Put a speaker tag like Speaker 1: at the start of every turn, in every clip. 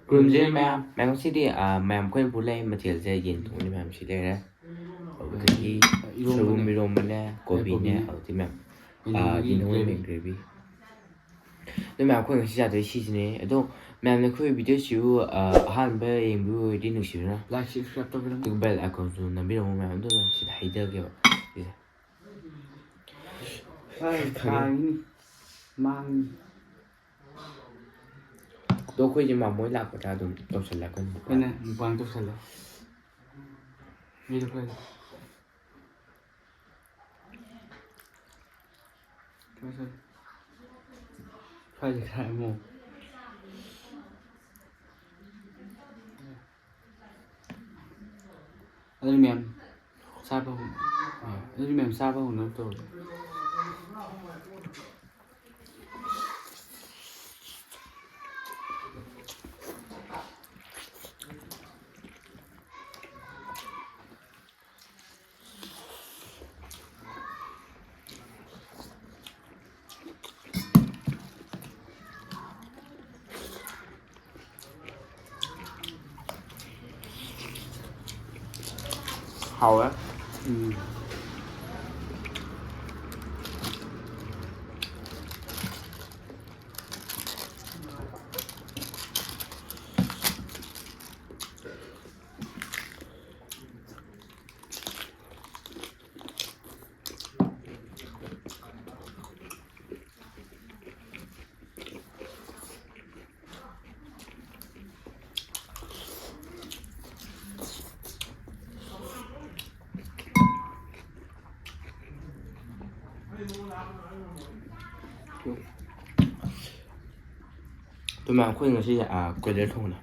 Speaker 1: ꯒ꯭ꯔꯨꯝꯁꯦ ꯃꯌꯥꯝ ꯁꯤꯗꯤ ꯃꯌꯥꯝ ꯑꯩꯈꯣꯏꯅ ꯄꯨꯂꯩ ꯃꯊꯦꯜꯁꯦ ꯌꯦꯟ ꯊꯣꯡꯕꯅꯤ ꯃꯌꯥꯝ ꯁꯤ ꯂꯩꯔꯦ ꯑꯗꯨꯗꯒꯤ ꯁꯣꯏꯕꯨꯝ ꯏꯔꯣꯝꯕꯅꯦ ꯀꯣꯕꯤꯅꯦ ꯑꯗꯨꯗꯤ ꯃꯌꯥꯝ ꯌꯦꯟꯊꯣꯡ ꯃꯦꯟ ꯒ꯭ꯔꯦꯚꯤ ꯑꯗꯨ ꯃꯌꯥꯝ ꯑꯩꯈꯣꯏ ꯉꯁꯤ ꯆꯥꯗꯣꯏ ꯁꯤꯁꯤꯅꯦ ꯑꯗꯣ ꯃꯌꯥꯝꯅ ꯑꯩꯈꯣꯏ ꯚꯤꯗꯤꯑꯣꯁꯤꯕꯨ ꯑꯍꯥꯟꯕ ꯌꯦꯡꯕꯤꯕ ꯑꯣꯏꯔꯗꯤ ꯅꯨꯡꯁꯤꯕꯤꯔꯅ ꯂꯥꯏꯛ ꯁꯕꯁꯀ꯭ꯔꯥꯏꯕ ꯇꯧꯕꯤꯔꯝꯃꯨ ꯑꯗꯨꯒ ꯕꯦꯜ ꯑꯥꯏꯀꯣꯟꯁꯨ ꯅꯝꯕꯤꯔꯝꯃꯨ ꯃꯌꯥꯝ ꯑꯗꯨꯅ ꯁꯤꯗ ꯍꯩꯊꯒꯦꯕ ꯁꯤꯁꯦ
Speaker 2: ꯈꯥꯡꯉꯤꯅꯤ ꯃꯥꯡꯉꯤ
Speaker 1: ꯑꯗꯣ ꯑꯩꯈꯣꯏꯁꯦ ꯃꯥꯃꯣꯏ ꯂꯥꯛꯄꯗ ꯑꯗꯨꯝ ꯇꯧꯁꯜꯂꯛꯀꯅꯤ
Speaker 2: ꯑꯩꯅ ꯃꯨꯛꯕꯥꯡ ꯇꯧꯁꯜꯂꯦ ꯃꯤꯗꯣ ꯈꯔ ꯐꯔꯦ ꯈꯔ ꯑꯃꯨꯛ ꯑꯗꯨꯗꯤ ꯃꯌꯥꯝ ꯆꯥꯕ ꯍꯧꯅꯕ ꯇꯧꯔꯣ
Speaker 1: ꯍꯥꯎꯋꯦ ꯑꯗꯨ ꯃꯌꯥꯝ ꯑꯩꯈꯣꯏ ꯉꯁꯤ ꯀꯣꯏꯂꯔ ꯊꯣꯡꯕꯅꯦ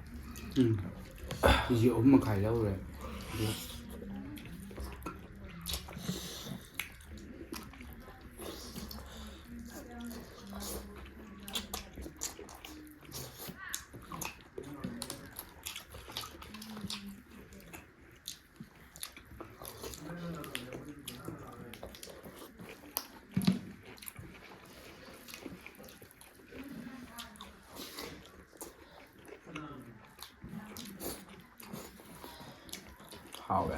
Speaker 2: ꯀꯦꯖꯤ 3.5 ꯂꯧꯔꯦ ꯑꯗꯨ
Speaker 1: ꯍꯥꯎꯋꯦ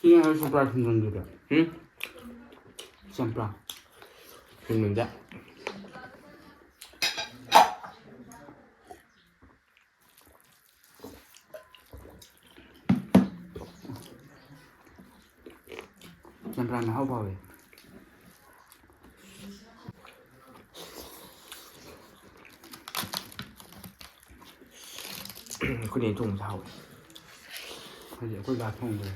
Speaker 2: Sini harus sebelah sini juga. Sebelah.
Speaker 1: Sini enggak.
Speaker 2: Sebelah nah apa we?
Speaker 1: Cô đến trùng sao?
Speaker 2: Bây giờ cô gạt không rồi.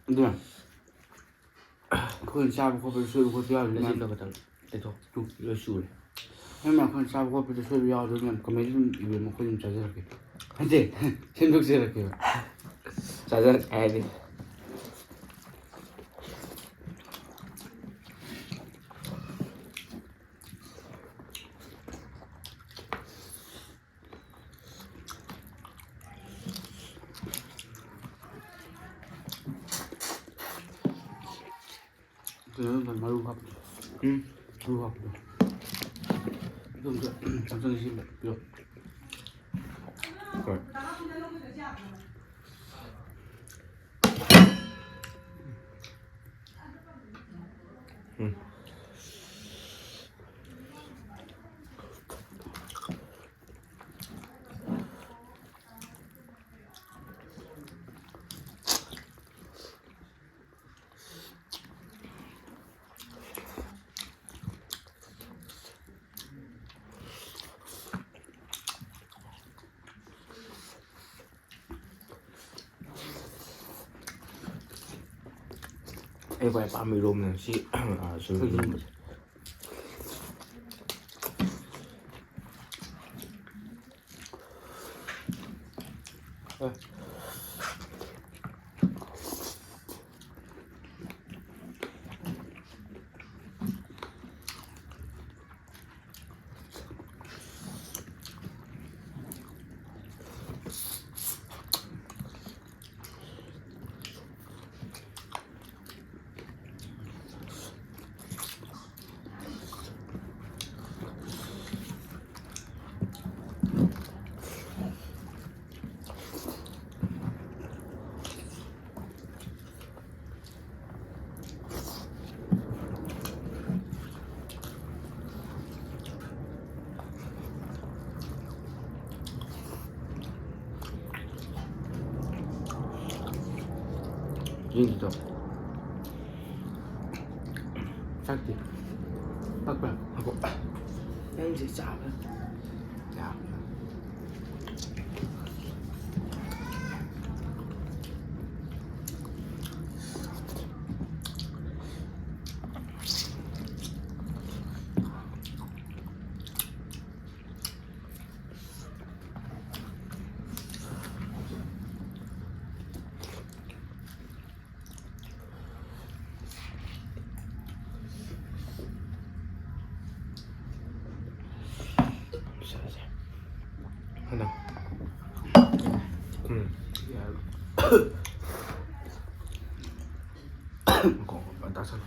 Speaker 2: Được. Khơi sao không phải sôi không phải
Speaker 1: Lấy gì đâu mà thằng. Đây thôi. Lôi xù này.
Speaker 2: 형 그냥 싸고 커피도 소리 야오면 그러면 좀 입에 먹고 좀 자제할게. 한테 생각질할게요.
Speaker 1: 자자 애니
Speaker 2: 그는 마루 밥. 마루 밥. 좀 잠깐 좀 요.
Speaker 1: rồi em phải 30 room này chị sử dụng riêng gì đâu
Speaker 2: chắc gì? Bắt vào.
Speaker 1: em sẽ chào
Speaker 2: Dạ.
Speaker 1: 하나
Speaker 2: Còn bạn ta sao?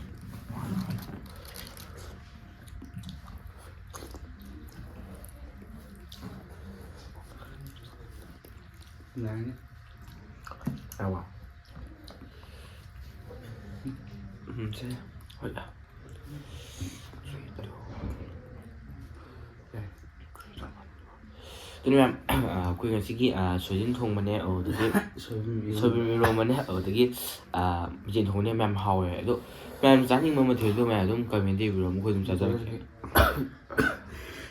Speaker 2: Này nhé.
Speaker 1: nào vào sẽ hỏi là cho nên là quên cái gì 소진 통만에 되게 소비로만에 되게 이제 돈에 맘 하워요. 또 맘 자닝 뭐뭐 들도 맘 좀 가면 돼 그럼 뭐 좀 자자.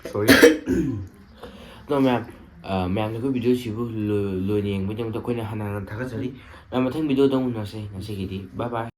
Speaker 1: sorry. 또 맘 맘 그 비디오 시부 로닝 뭐 좀 더 그냥 하나 다 같이 맘 같은 비디오 동 넣으세요. 나시기디. 바이바이.